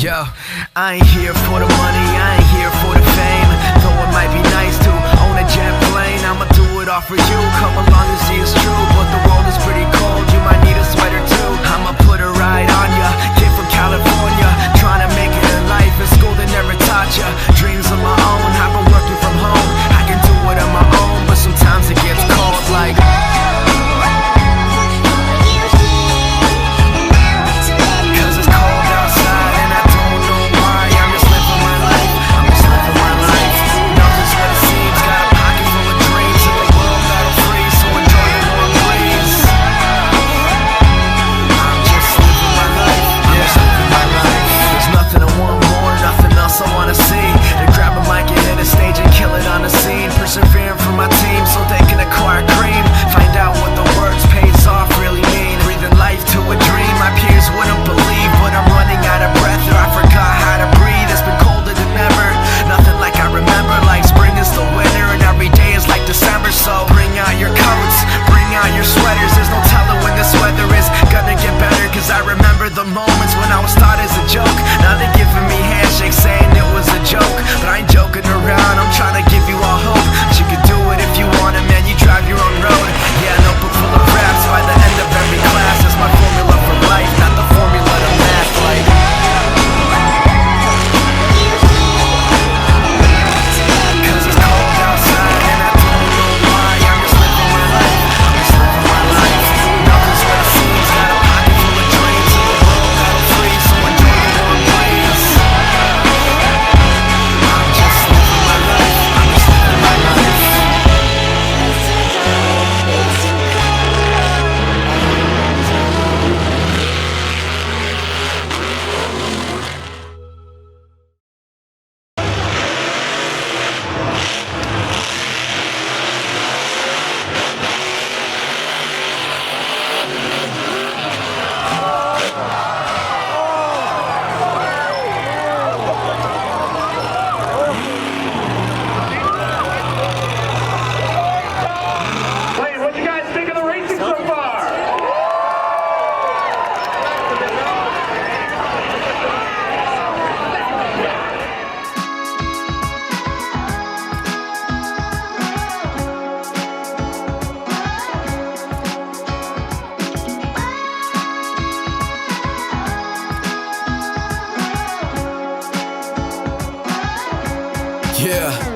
Yo, I ain't here for the money, I ain't here for the fame. Though it might be nice to own a jet plane, I'ma do it all for you, come along and see it's true. But the world is pretty cold, you might need a sweater too. I'ma put a ride on ya, kid from California, trying to make it in life. In school they never taught ya, dreams of my own. I've been working from home, I can do it on my own. But sometimes it gets cold like persevering for my team so they can acquire cream. Find out what the words pays off really mean. Breathing life to a dream my peers wouldn't believe. But I'm running out of breath or I forgot how to breathe. It's been colder than ever, nothing like I remember. Like spring is the winter and every day is like December. So bring out your coats, bring out your sweaters. There's no telling when this weather is gonna get better. Cause I remember the moments when I was thought as a joke. Now they're giving me handshakes saying it was a joke. But I ain't joking around, I'm trying to give you all hope. You can do it if you want it, man, you drive your own road. Yeah, a notebook full of raps by the end of every class. That's my formula for life, not the formula to math like. Cause it's cold outside and I don't know why. I'm just living my life, I'm just living my life. Nothing's what it seems, got a pocket full of dreams. And the world got it free, so enjoy the warm breeze. I'm just living my life, I'm just living my life. Yeah.